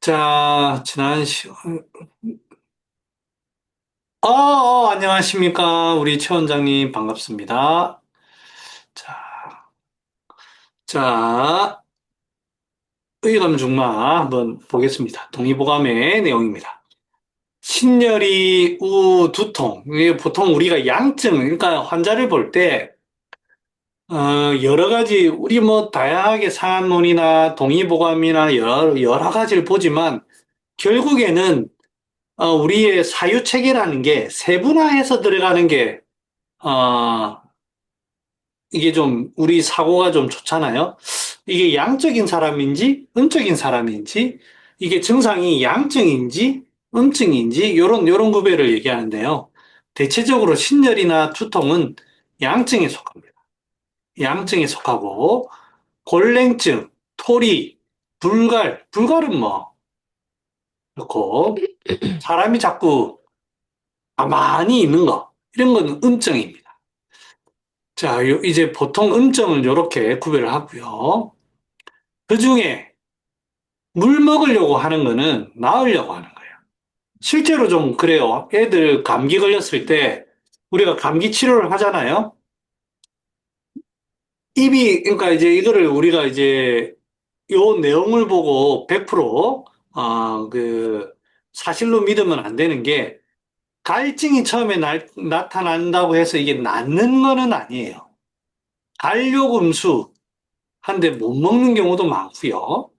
자, 안녕하십니까. 우리 최 원장님, 반갑습니다. 자, 자, 의감 중마 한번 보겠습니다. 동의보감의 내용입니다. 신열이 우 두통. 이게 보통 우리가 양증, 그러니까 환자를 볼 때, 여러 가지, 우리 뭐 다양하게 상한론이나 동의보감이나 여러 가지를 보지만, 결국에는, 우리의 사유체계라는 게 세분화해서 들어가는 게 어, 이게 좀, 우리 사고가 좀 좋잖아요. 이게 양적인 사람인지, 음적인 사람인지, 이게 증상이 양증인지, 음증인지, 요런 구별을 얘기하는데요. 대체적으로 신열이나 두통은 양증에 속합니다. 양증에 속하고, 골랭증, 토리, 불갈은 뭐, 그렇고, 사람이 자꾸 가만히 있는 거, 이런 건 음증입니다. 자, 이제 보통 음정은 이렇게 구별을 하고요. 그 중에 물 먹으려고 하는 거는 나으려고 하는 거예요. 실제로 좀 그래요. 애들 감기 걸렸을 때 우리가 감기 치료를 하잖아요. 그러니까 이제 이거를 우리가 이제 요 내용을 보고 100% 사실로 믿으면 안 되는 게 갈증이 처음에 나타난다고 해서 이게 낫는 거는 아니에요. 갈요금수 한데 못 먹는 경우도 많고요.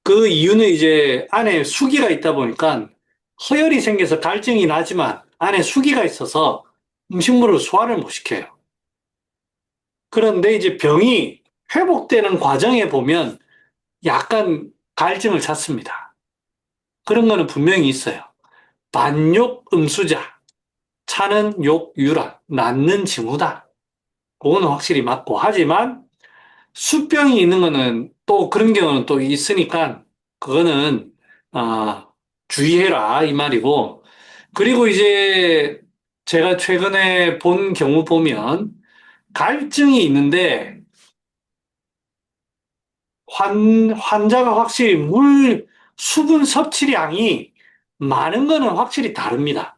그 이유는 이제 안에 수기가 있다 보니까 허열이 생겨서 갈증이 나지만 안에 수기가 있어서 음식물을 소화를 못 시켜요. 그런데 이제 병이 회복되는 과정에 보면 약간 갈증을 찾습니다. 그런 거는 분명히 있어요. 반욕 음수자, 차는 욕 유라, 낫는 징후다. 그거는 확실히 맞고 하지만 수병이 있는 거는 또 그런 경우는 또 있으니까 그거는 아, 주의해라 이 말이고 그리고 이제 제가 최근에 본 경우 보면 갈증이 있는데 환자가 확실히 수분 섭취량이 많은 거는 확실히 다릅니다.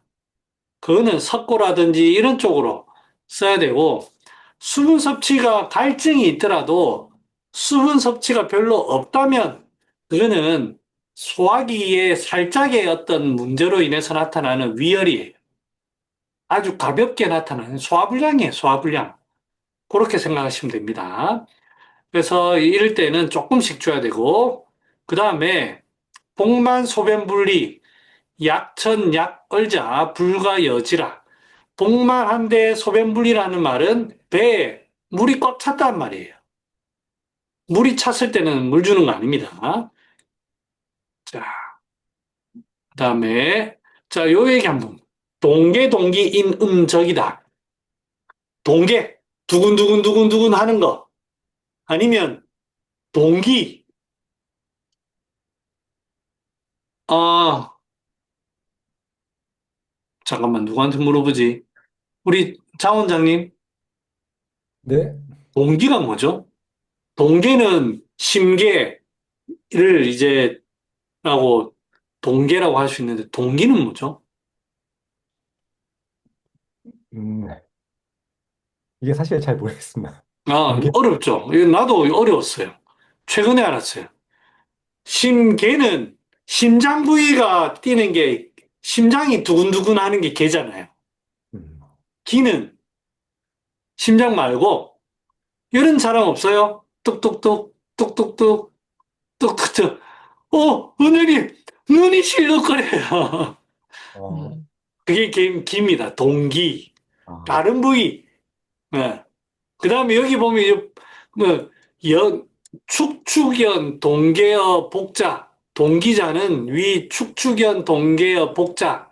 그거는 석고라든지 이런 쪽으로 써야 되고 수분 섭취가 갈증이 있더라도 수분 섭취가 별로 없다면 그거는 소화기의 살짝의 어떤 문제로 인해서 나타나는 위열이에요. 아주 가볍게 나타나는 소화불량이에요, 소화불량. 그렇게 생각하시면 됩니다. 그래서 이럴 때는 조금씩 줘야 되고, 그 다음에 복만 소변분리, 약천, 약얼자, 불가여지라. 복만한데 소변분리라는 말은 배에 물이 꽉 찼단 말이에요. 물이 찼을 때는 물 주는 거 아닙니다. 자, 그 다음에, 자, 요 얘기 한번. 동계 인음적이다. 동계, 두근두근 하는 거. 아니면 동기, 아, 잠깐만, 누구한테 물어보지? 우리 장 원장님, 네, 동기가 뭐죠? 동계는 심계를 이제, 동계라고 할 수 있는데, 동기는 뭐죠? 음, 이게 사실 잘 모르겠습니다. 아, 동계, 어렵죠? 이거 나도 어려웠어요. 최근에 알았어요. 심계는 심장 부위가 뛰는 게, 심장이 두근두근 하는 게 개잖아요. 음, 기는 심장 말고, 이런 사람 없어요? 뚝뚝뚝, 뚝뚝뚝, 뚝뚝뚝. 눈이 실룩거려요. 어, 그게 기입니다. 동기. 아, 다른 부위. 예. 그 다음에 여기 보면, 뭐, 연, 축축연, 동계어, 복자. 동기자는 축축연, 동계어, 복자.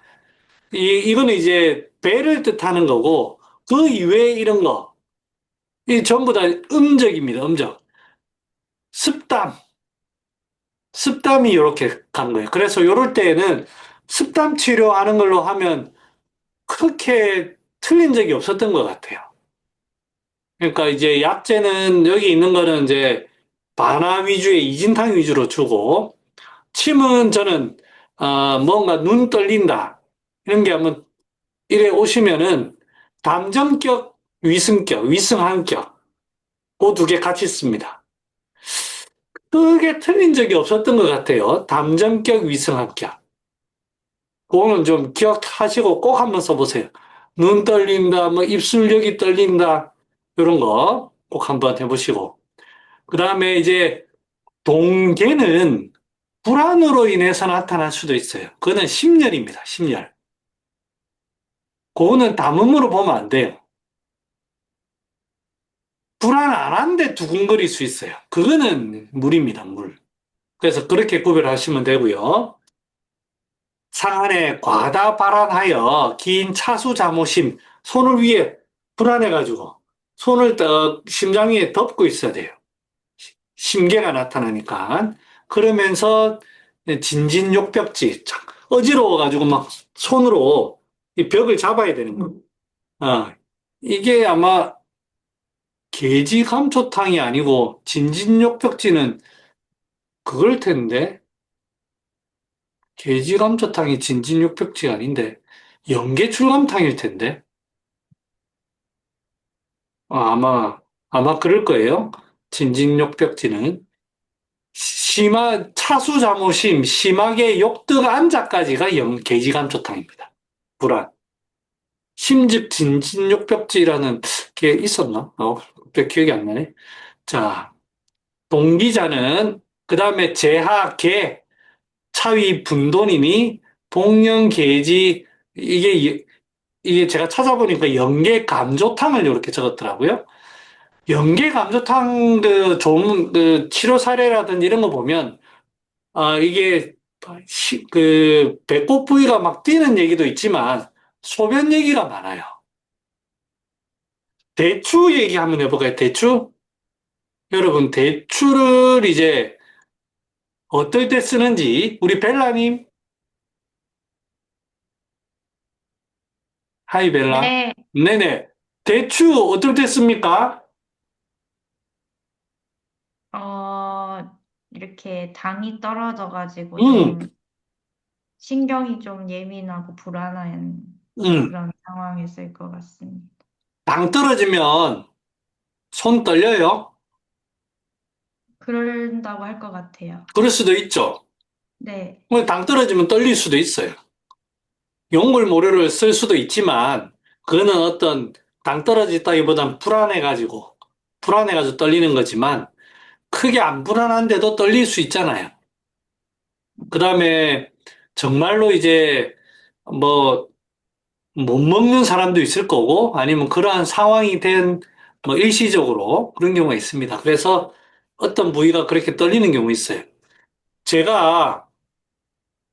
이거는 이제 배를 뜻하는 거고, 그 이외에 이런 거. 이 전부 다 음적입니다. 음적. 습담. 습담이 이렇게 간 거예요. 그래서 이럴 때에는 습담 치료하는 걸로 하면 그렇게 틀린 적이 없었던 것 같아요. 그러니까 이제 약재는 여기 있는 거는 이제 바나 위주의 이진탕 위주로 주고 침은 저는, 뭔가 눈 떨린다. 이런 게 한번 이래 오시면은 담정격, 위승격, 위승한격. 그 두 개 같이 씁니다. 크게 틀린 적이 없었던 것 같아요. 담정격, 위승한격. 그거는 좀 기억하시고 꼭 한번 써보세요. 눈 떨린다, 뭐 입술력이 떨린다, 이런 거 꼭 한번 해보시고. 그 다음에 이제 동계는 불안으로 인해서 나타날 수도 있어요. 그거는 심열입니다. 심열. 그거는 담음으로 보면 안 돼요. 불안 안 한데 두근거릴 수 있어요. 그거는 물입니다, 물. 그래서 그렇게 구별하시면 되고요. 상안에 과다 발안하여 긴 차수 잠오심, 손을 위에 불안해가지고 손을 심장 위에 덮고 있어야 돼요. 심계가 나타나니까. 그러면서 진진욕벽지, 어지러워가지고 막 손으로 이 벽을 잡아야 되는 거. 이게 아마 계지감초탕이 아니고 진진욕벽지는 그걸 텐데 계지감초탕이 진진육벽지가 아닌데 연계출감탕일 텐데 아마 그럴 거예요. 진진육벽지는 차수 잠오심 심하게 욕득 안자까지가 계지감초탕입니다. 불안. 심즉 진진육벽지라는 게 있었나? 기억이 안 나네. 자, 동기자는 그 다음에 제하 계 차위 분돈이니 동령계지 이게 이게 제가 찾아보니까 연계 감조탕을 이렇게 적었더라고요. 연계 감조탕 그 좋은 그 치료 사례라든지 이런 거 보면 이게 그 배꼽 부위가 막 뛰는 얘기도 있지만 소변 얘기가 많아요. 대추 얘기 한번 해볼까요? 대추? 여러분 대추를 이제 어떨 때 쓰는지 우리 벨라님 하이 벨라. 네, 네네. 대추 어떨 때 씁니까? 이렇게 당이 떨어져가지고 음, 좀 신경이 좀 예민하고 불안한 음. 그런 상황이 있을 것 같습니다. 당 떨어지면 손 떨려요? 그런다고 할 것 같아요. 그럴 수도 있죠. 네, 당 떨어지면 떨릴 수도 있어요. 용골모래를 쓸 수도 있지만, 그거는 어떤 당 떨어졌다기보단 불안해가지고 떨리는 거지만, 크게 안 불안한데도 떨릴 수 있잖아요. 그 다음에 정말로 이제 뭐 못 먹는 사람도 있을 거고 아니면 그러한 상황이 된 뭐 일시적으로 그런 경우가 있습니다. 그래서 어떤 부위가 그렇게 떨리는 경우 있어요. 제가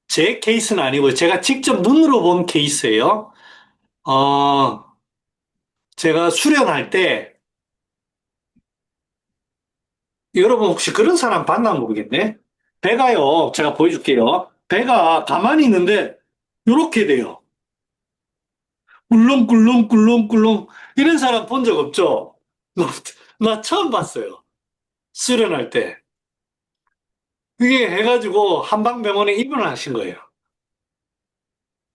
제 케이스는 아니고 제가 직접 눈으로 본 케이스예요. 어, 제가 수련할 때 여러분 혹시 그런 사람 봤나 모르겠네. 배가요. 제가 보여줄게요. 배가 가만히 있는데 이렇게 돼요. 꿀렁꿀렁꿀렁꿀렁 이런 사람 본 적 없죠? 나, 나 처음 봤어요. 수련할 때. 그게 해가지고 한방병원에 입원하신 거예요.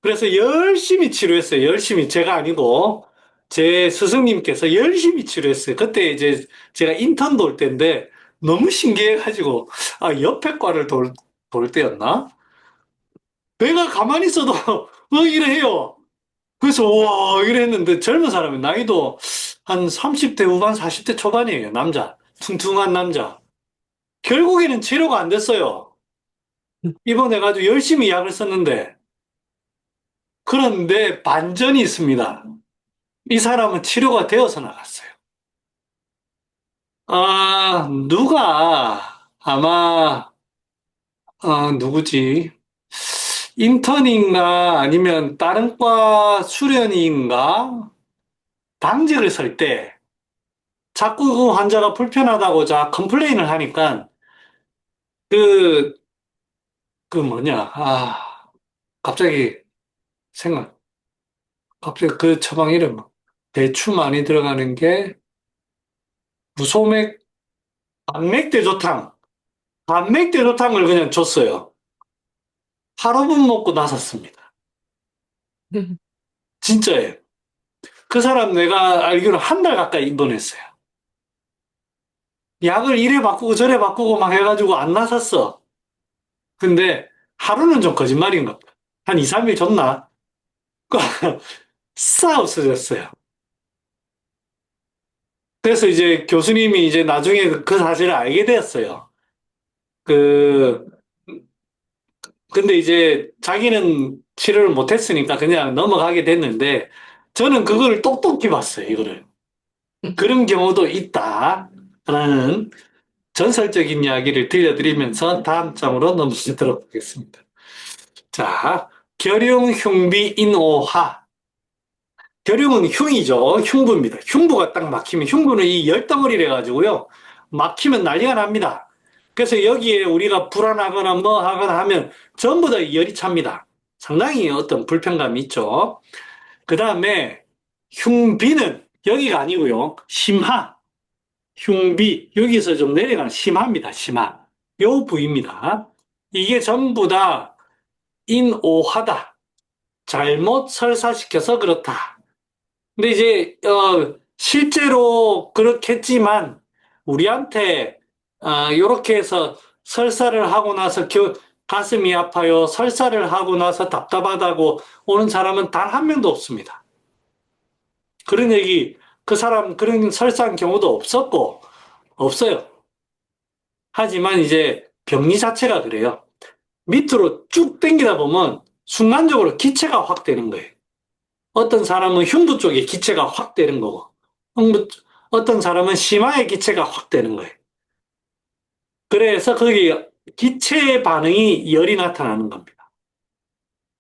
그래서 열심히 치료했어요. 열심히. 제가 아니고 제 스승님께서 열심히 치료했어요. 그때 이제 제가 인턴 돌 때인데 너무 신기해가지고 옆에 과를 돌 때였나? 내가 가만히 있어도 이래 해요. 그래서 와 이래 했는데 젊은 사람이 나이도 한 30대 후반 40대 초반이에요. 남자. 퉁퉁한 남자. 결국에는 치료가 안 됐어요. 입원해가지고 열심히 약을 썼는데 그런데 반전이 있습니다. 이 사람은 치료가 되어서 나갔어요. 아마, 누구지? 인턴인가 아니면 다른 과 수련인가? 당직을 설 때 자꾸 그 환자가 불편하다고 컴플레인을 하니까 그, 그 뭐냐, 갑자기 생각, 갑자기 그 처방 이름, 대추 많이 들어가는 게 무소맥, 반맥대조탕. 반맥대조탕을 그냥 줬어요. 하루분 먹고 나섰습니다. 진짜예요. 그 사람 내가 알기로 한 달 가까이 입원했어요. 약을 이래 바꾸고 저래 바꾸고 막 해가지고 안 나섰어. 근데 하루는 좀 거짓말인 것 같아. 한 2, 3일 줬나? 싹 없어졌어요. 그래서 이제 교수님이 이제 나중에 그 사실을 알게 되었어요. 그, 근데 이제 자기는 치료를 못했으니까 그냥 넘어가게 됐는데 저는 그걸 똑똑히 봤어요, 이거를. 그런 경우도 있다라는 전설적인 이야기를 들려드리면서 다음 장으로 넘어가도록 하겠습니다. 자, 결용 흉비 인오하. 결용은 흉이죠. 흉부입니다. 흉부가 딱 막히면 흉부는 이 열덩어리래 가지고요. 막히면 난리가 납니다. 그래서 여기에 우리가 불안하거나 뭐 하거나 하면 전부 다 열이 찹니다. 상당히 어떤 불편감이 있죠. 그 다음에 흉비는 여기가 아니고요. 심하. 흉비. 여기서 좀 내려가는 심합니다. 심하. 요 부위입니다. 이게 전부 다 인오하다. 잘못 설사시켜서 그렇다. 근데 이제 실제로 그렇겠지만 우리한테 이렇게 해서 설사를 하고 나서 가슴이 아파요. 설사를 하고 나서 답답하다고 오는 사람은 단 한 명도 없습니다. 그런 얘기 그 사람 그런 설사한 경우도 없었고 없어요. 하지만 이제 병리 자체가 그래요. 밑으로 쭉 당기다 보면 순간적으로 기체가 확 되는 거예요. 어떤 사람은 흉부 쪽에 기체가 확 되는 거고, 어떤 사람은 심하의 기체가 확 되는 거예요. 그래서 거기 기체 반응이 열이 나타나는 겁니다.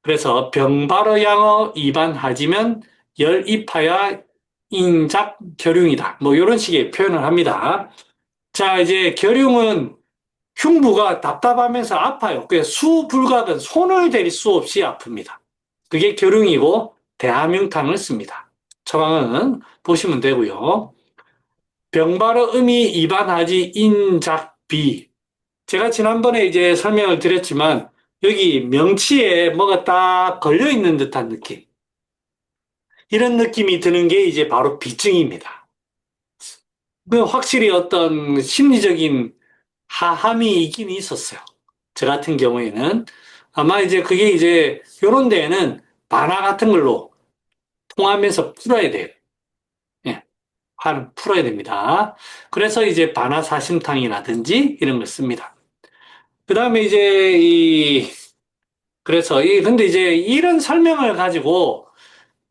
그래서 병바로 양어 입안하지면 열입하야 인작 결흉이다. 뭐 이런 식의 표현을 합니다. 자, 이제 결흉은 흉부가 답답하면서 아파요. 그래서 수불각은 손을 대릴 수 없이 아픕니다. 그게 결흉이고 대함흉탕을 씁니다. 처방은 보시면 되고요. 병바로 음이 입안하지 인작비. 제가 지난번에 이제 설명을 드렸지만 여기 명치에 뭐가 딱 걸려 있는 듯한 느낌. 이런 느낌이 드는 게 이제 바로 비증입니다. 그 확실히 어떤 심리적인 하함이 있긴 있었어요. 저 같은 경우에는 아마 이제 그게 이제 요런 데에는 만화 같은 걸로 통하면서 풀어야 돼요. 예, 풀어야 됩니다. 그래서 이제 반화사심탕이라든지 이런 걸 씁니다. 그 다음에 이제 그래서 근데 이제 이런 설명을 가지고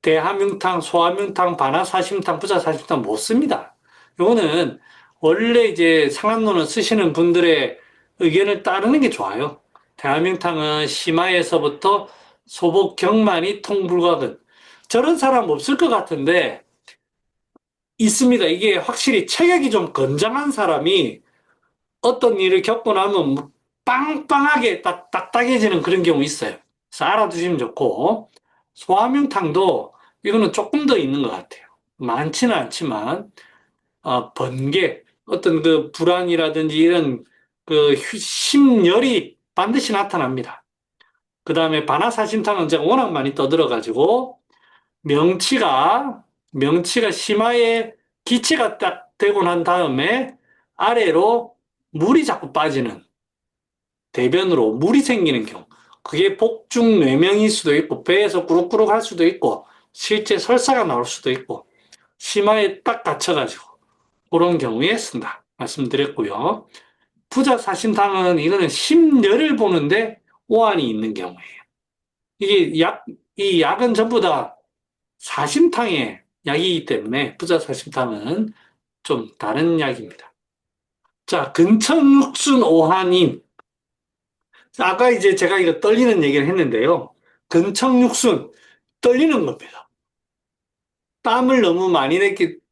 대함융탕, 소함융탕, 반화사심탕, 부자사심탕 못 씁니다. 요거는 원래 이제 상한론을 쓰시는 분들의 의견을 따르는 게 좋아요. 대함융탕은 심하에서부터 소복 경만이 통불각은 저런 사람 없을 것 같은데 있습니다. 이게 확실히 체격이 좀 건장한 사람이 어떤 일을 겪고 나면 뭐 빵빵하게 딱딱해지는 그런 경우 있어요. 그래서 알아두시면 좋고 소화명탕도 이거는 조금 더 있는 것 같아요. 많지는 않지만 번개 어떤 그 불안이라든지 이런 그 심열이 반드시 나타납니다. 그 다음에 반화사심탕은 제가 워낙 많이 떠들어가지고 명치가 심하에 기체가 딱 되고 난 다음에 아래로 물이 자꾸 빠지는 대변으로 물이 생기는 경우. 그게 복중 뇌명일 수도 있고 배에서 꾸룩꾸룩 할 수도 있고 실제 설사가 나올 수도 있고 심하에 딱 갇혀가지고 그런 경우에 쓴다 말씀드렸고요. 부자사심탕은 이거는 심열을 보는데 오한이 있는 경우예요. 이 약은 전부 다 사심탕의 약이기 때문에 부자사심탕은 좀 다른 약입니다. 자, 근천육순 오한인. 아까 이제 제가 이거 떨리는 얘기를 했는데요. 근천육순, 떨리는 겁니다. 땀을 너무 많이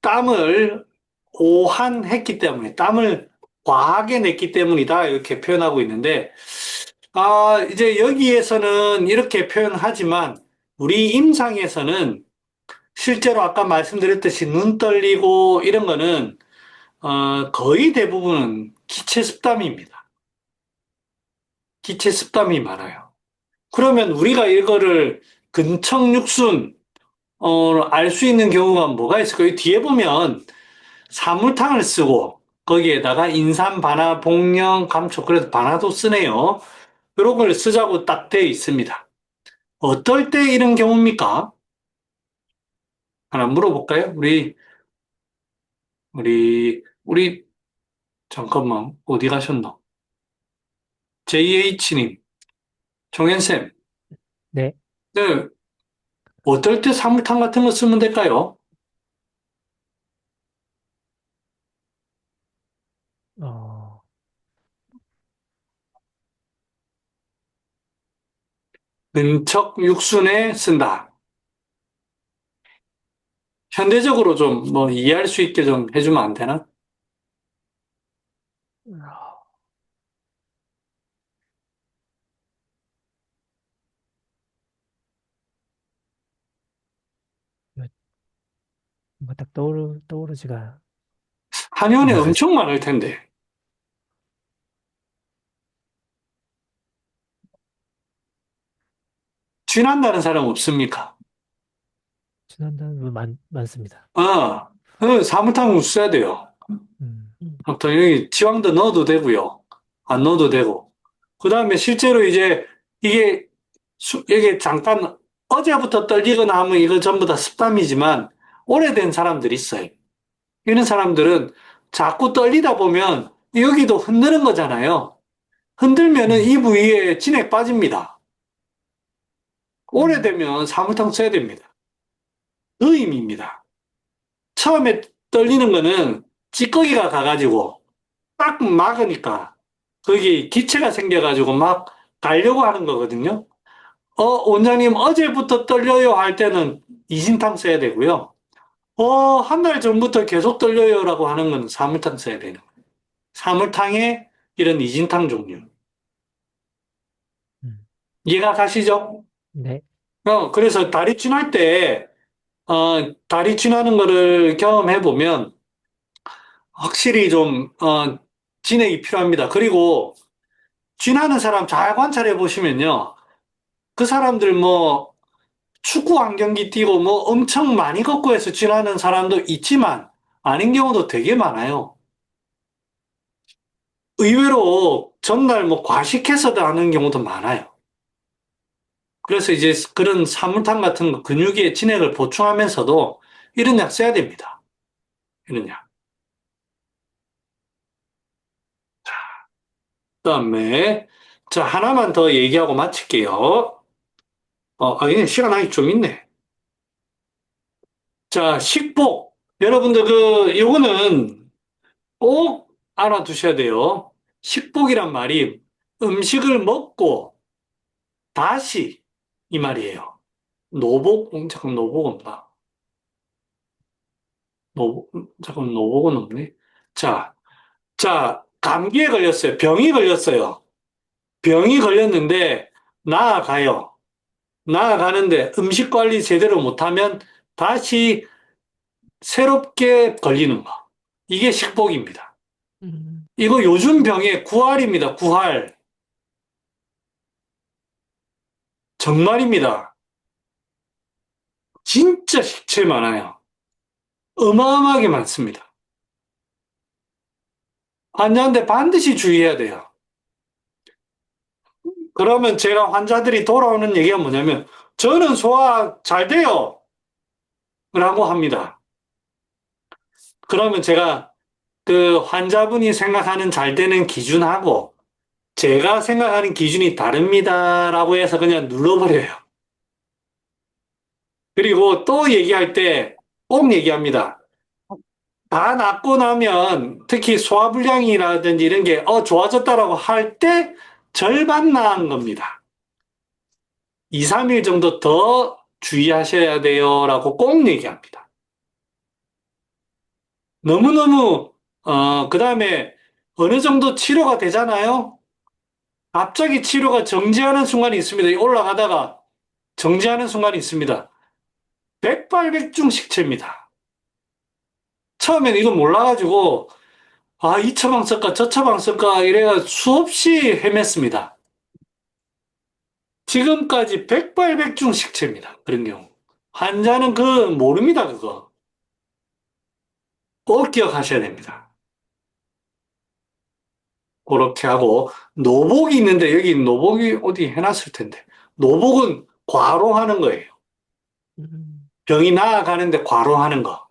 땀을 오한했기 때문에, 땀을 과하게 냈기 때문이다. 이렇게 표현하고 있는데, 이제 여기에서는 이렇게 표현하지만, 우리 임상에서는 실제로 아까 말씀드렸듯이 눈 떨리고 이런 거는 거의 대부분은 기체 습담입니다. 기체 습담이 많아요. 그러면 우리가 이거를 근척육순, 알 수 있는 경우가 뭐가 있을까요? 뒤에 보면 사물탕을 쓰고 거기에다가 인삼, 바나, 복령, 감초, 그래서 바나도 쓰네요. 이런 걸 쓰자고 딱 되어 있습니다. 어떨 때 이런 경우입니까? 하나 물어볼까요? 우리, 잠깐만, 어디 가셨노? JH님, 정현쌤, 네. 네, 어떨 때 사물탕 같은 거 쓰면 될까요? 어, 근척육순에 쓴다. 현대적으로 좀 뭐 이해할 수 있게 좀 해주면 안 되나? 뭐 딱 떠오르지가 한의원에 않아가지고. 엄청 많을 텐데. 쥐난다는 사람 없습니까? 지난달은 많습니다. 사물탕 써야 돼요. 아무튼 여기 지방도 넣어도 되고요. 안 넣어도 되고. 그 다음에 실제로 이제 이게, 이게 잠깐 어제부터 떨리거나 하면 이거 전부 다 습담이지만 오래된 사람들이 있어요. 이런 사람들은 자꾸 떨리다 보면 여기도 흔드는 거잖아요. 흔들면은 이 부위에 진액 빠집니다. 오래되면 사물탕 써야 됩니다. 의임입니다. 처음에 떨리는 거는 찌꺼기가 가가지고 딱 막으니까 거기 기체가 생겨가지고 막 가려고 하는 거거든요. 원장님 어제부터 떨려요 할 때는 이진탕 써야 되고요. 한 달 전부터 계속 떨려요라고 하는 건 사물탕 써야 되는 거예요. 사물탕에 이런 이진탕 종류. 음. 이해가 가시죠? 네. 그래서 다리 쥐날 때, 다리 쥐나는 거를 경험해 보면 확실히 좀, 진액이 필요합니다. 그리고 쥐나는 사람 잘 관찰해 보시면요. 그 사람들 뭐 축구 안경기 뛰고 뭐 엄청 많이 걷고 해서 쥐나는 사람도 있지만 아닌 경우도 되게 많아요. 의외로 전날 뭐 과식해서도 하는 경우도 많아요. 그래서 이제 그런 사물탕 같은 거 근육에 진액을 보충하면서도 이런 약 써야 됩니다. 이런 약. 그다음에 자 하나만 더 얘기하고 마칠게요. 이게 시간 아직 좀 있네. 자 식복 여러분들 요거는 꼭 알아두셔야 돼요. 식복이란 말이 음식을 먹고 다시 이 말이에요. 잠깐 노복 없나? 잠깐 노복은 없네. 자, 감기에 걸렸어요. 병이 걸렸어요. 병이 걸렸는데 나아가요. 나아가는데 음식 관리 제대로 못하면 다시 새롭게 걸리는 거. 이게 식복입니다. 음. 이거 요즘 병의 구할입니다. 구할. 정말입니다. 진짜 식체 많아요. 어마어마하게 많습니다. 환자한테 반드시 주의해야 돼요. 그러면 제가 환자들이 돌아오는 얘기가 뭐냐면, 저는 소화 잘 돼요. 라고 합니다. 그러면 제가 그 환자분이 생각하는 잘 되는 기준하고 제가 생각하는 기준이 다릅니다라고 해서 그냥 눌러버려요. 그리고 또 얘기할 때 꼭 얘기합니다. 다 낫고 나면 특히 소화불량이라든지 이런 게 좋아졌다라고 할 때 절반 나은 겁니다. 2, 3일 정도 더 주의하셔야 돼요라고 꼭 얘기합니다. 너무너무 그다음에 어느 정도 치료가 되잖아요. 갑자기 치료가 정지하는 순간이 있습니다. 올라가다가 정지하는 순간이 있습니다. 백발백중 식체입니다. 처음에는 이거 몰라가지고 이 처방 쓸까 저 처방 쓸까 이래가 수없이 헤맸습니다. 지금까지 백발백중 식체입니다. 그런 경우. 환자는 모릅니다, 그거. 꼭 기억하셔야 됩니다. 그렇게 하고, 노복이 있는데, 여기 노복이 어디 해놨을 텐데. 노복은 과로하는 거예요. 병이 나아가는데 과로하는 거.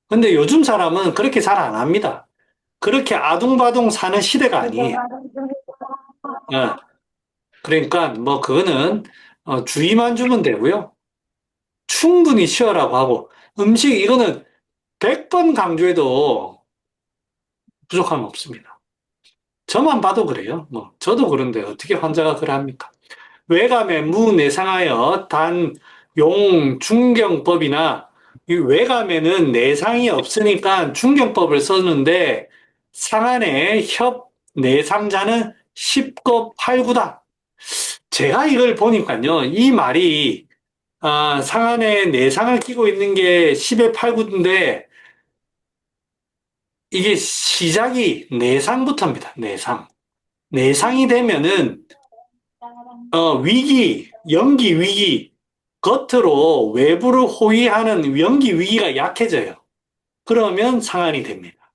근데 요즘 사람은 그렇게 잘 안 합니다. 그렇게 아둥바둥 사는 시대가 아니에요. 어, 그러니까 뭐 그거는 주의만 주면 되고요. 충분히 쉬어라고 하고 음식 이거는 100번 강조해도 부족함 없습니다. 저만 봐도 그래요. 뭐 저도 그런데 어떻게 환자가 그러합니까? 외감에 무내상하여 단, 용, 중경법이나 이 외감에는 내상이 없으니까 중경법을 썼는데 상한의 협, 내상자는 십겁팔구다. 제가 이걸 보니까요, 이 말이 상한에 내상을 끼고 있는 게 10의 8구인데 이게 시작이 내상부터입니다. 내상. 내상이 되면은 위기, 연기 위기, 겉으로 외부를 호위하는 연기 위기가 약해져요. 그러면 상한이 됩니다.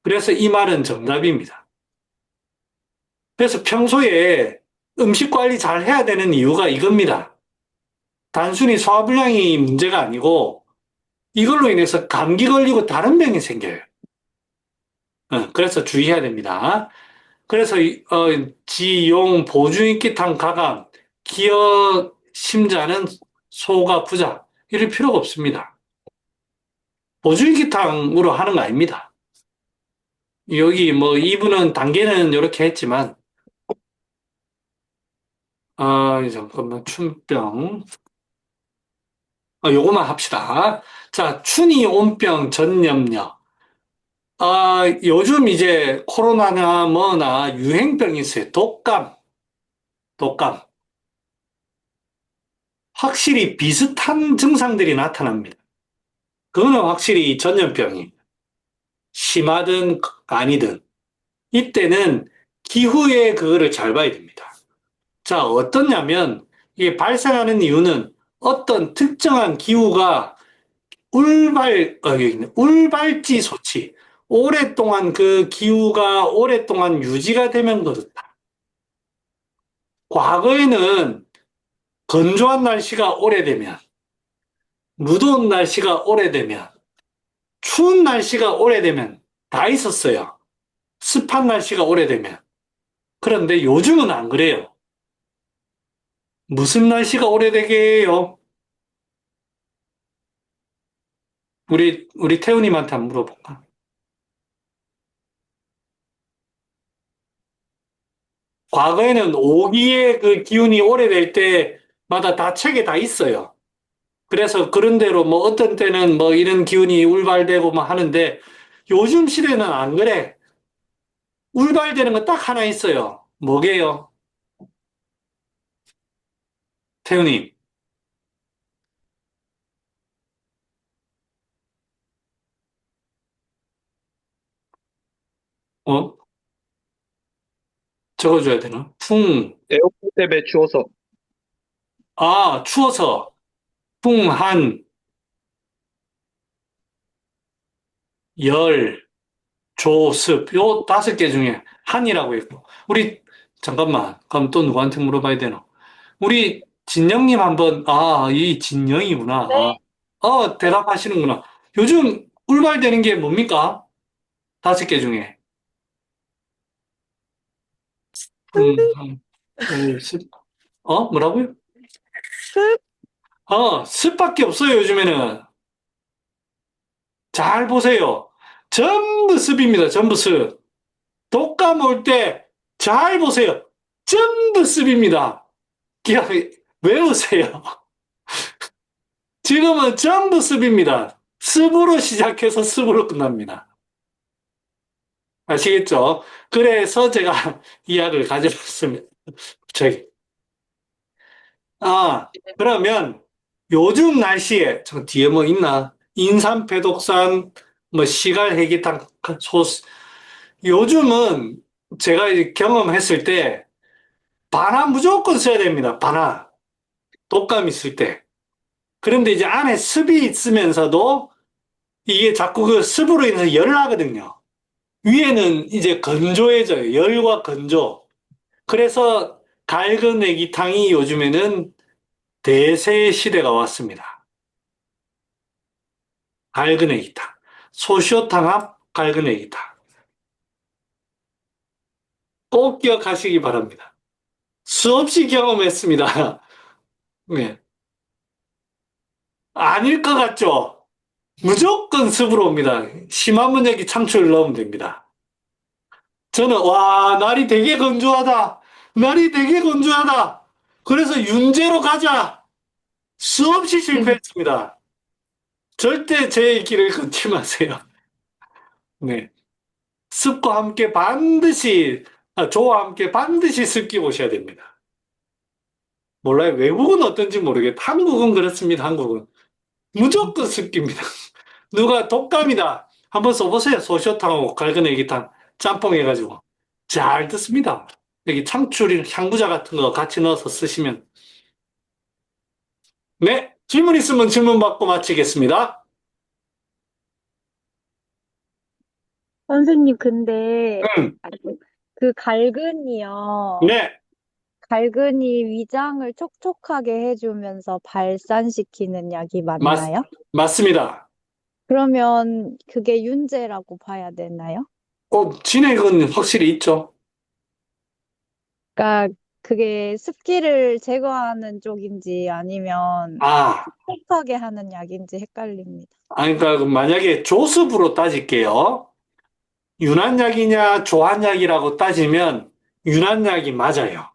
그래서 이 말은 정답입니다. 그래서 평소에 음식 관리 잘 해야 되는 이유가 이겁니다. 단순히 소화불량이 문제가 아니고 이걸로 인해서 감기 걸리고 다른 병이 생겨요. 그래서 주의해야 됩니다. 그래서 지용, 보중인기탕, 가감, 기어, 심자는 소가 부자 이럴 필요가 없습니다. 보중인기탕으로 하는 거 아닙니다. 여기 뭐 이분은 단계는 이렇게 했지만 잠깐만 춘병 요거만 합시다. 자, 춘이 온병 전염력. 요즘 이제 코로나나 뭐나 유행병이 있어요. 독감. 확실히 비슷한 증상들이 나타납니다. 그거는 확실히 전염병이 심하든 아니든 이때는 기후에 그거를 잘 봐야 됩니다. 자, 어떠냐면 이게 발생하는 이유는 어떤 특정한 기후가 여기 있네. 울발지 소치. 오랫동안 그 기후가 오랫동안 유지가 되면 그렇다. 과거에는 건조한 날씨가 오래되면, 무더운 날씨가 오래되면, 추운 날씨가 오래되면 다 있었어요. 습한 날씨가 오래되면. 그런데 요즘은 안 그래요. 무슨 날씨가 오래되게 해요? 우리 태우님한테 한번 물어볼까? 과거에는 오기의 그 기운이 오래될 때마다 다 책에 다 있어요. 그래서 그런 대로 뭐 어떤 때는 뭐 이런 기운이 울발되고 뭐 하는데 요즘 시대는 안 그래. 울발되는 거 딱 하나 있어요. 뭐게요? 태훈님, 어? 적어줘야 되나? 에어컨 때문에 추워서. 추워서. 한, 열, 조, 습. 요 5개 중에 한이라고 했고. 잠깐만. 그럼 또 누구한테 물어봐야 되나? 우리 진영님 한번, 이 진영이구나. 네. 대답하시는구나. 요즘 꿀발되는 게 뭡니까? 5개 중에. 습, 뭐라고요? 습밖에 없어요, 요즘에는. 잘 보세요. 전부 습입니다, 전부 습. 독감 올 때 잘 보세요. 전부 습입니다. 기억, 외우세요. 지금은 전부 습입니다. 습으로 시작해서 습으로 끝납니다. 아시겠죠? 그래서 제가 이야기를 가져봤습니다. 그러면 요즘 날씨에, 저 뒤에 뭐 있나? 인삼, 배독산, 뭐 시갈, 해기탕, 소스. 요즘은 제가 이제 경험했을 때 반화 무조건 써야 됩니다. 반화. 독감 있을 때. 그런데 이제 안에 습이 있으면서도 이게 자꾸 그 습으로 인해서 열을 하거든요. 위에는 이제 건조해져요. 열과 건조. 그래서 갈근 애기탕이 요즘에는 대세 시대가 왔습니다. 갈근 애기탕. 소시오탕 앞 갈근 애기탕. 꼭 기억하시기 바랍니다. 수없이 경험했습니다. 네. 아닐 것 같죠? 무조건 습으로 옵니다. 심한 여기 창초를 넣으면 됩니다. 저는 와 날이 되게 건조하다. 날이 되게 건조하다. 그래서 윤재로 가자. 수없이 실패했습니다. 절대 제 길을 걷지 마세요. 네. 습과 함께 반드시 조와 함께 반드시 습기 보셔야 됩니다. 몰라요. 외국은 어떤지 모르겠다. 한국은 그렇습니다. 한국은 무조건 습기입니다. 누가 독감이다. 한번 써보세요. 소시오탕하고 갈근 애기탕 짬뽕 해가지고 잘 듣습니다. 여기 창출 향부자 같은 거 같이 넣어서 쓰시면. 네, 질문 있으면 질문 받고 마치겠습니다. 선생님, 근데 음, 그 갈근이요. 네, 갈근이 위장을 촉촉하게 해주면서 발산시키는 약이 맞나요? 맞습니다. 그러면 그게 윤재라고 봐야 되나요? 진액은 확실히 있죠. 그러니까 그게 습기를 제거하는 쪽인지 아니면 아, 촉촉하게 하는 약인지 헷갈립니다. 그러니까 만약에 조습으로 따질게요. 윤환약이냐 조한약이라고 따지면 윤환약이 맞아요.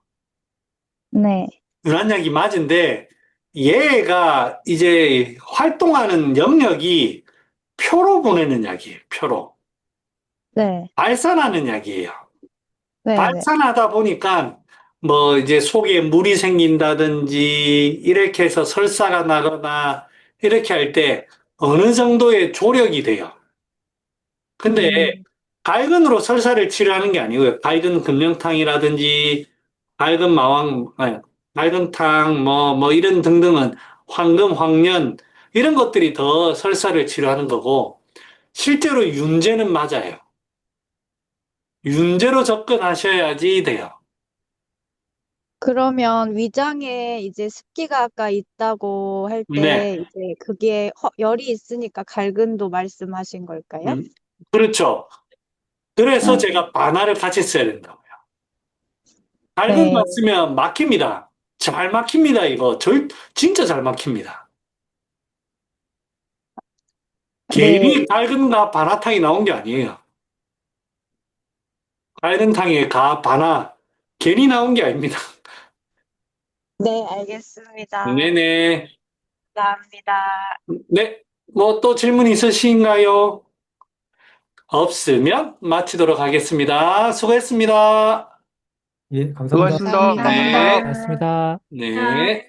네, 윤환약이 맞은데 얘가 이제 활동하는 영역이 표로 보내는 약이에요. 표로. 네, 발산하는 약이에요. 네, 네. 발산하다 보니까 뭐 이제 속에 물이 생긴다든지 이렇게 해서 설사가 나거나 이렇게 할 때 어느 정도의 조력이 돼요. 근데 음, 갈근으로 설사를 치료하는 게 아니고요. 갈근 금령탕이라든지 갈근 마왕, 아니, 갈근탕 뭐 이런 등등은 황금, 황련 이런 것들이 더 설사를 치료하는 거고 실제로 윤제는 맞아요. 윤제로 접근하셔야지 돼요. 그러면 위장에 이제 습기가 아까 있다고 할 네, 때 이제 그게 열이 있으니까 갈근도 말씀하신 걸까요? 음, 그렇죠. 그래서 아, 제가 반화를 같이 써야 된다고요. 갈근만 네, 쓰면 막힙니다. 잘 막힙니다, 이거. 진짜 잘 막힙니다. 괜히 네, 갈근과 반화탕이 나온 게 아니에요. 갈근탕에 반화, 괜히 나온 게 아닙니다. 네, 알겠습니다. 네네. 감사합니다. 네. 뭐 또 질문 있으신가요? 없으면 마치도록 하겠습니다. 수고했습니다. 예, 감사합니다. 수고하셨습니다. 감사합니다. 네. 고맙습니다. 네.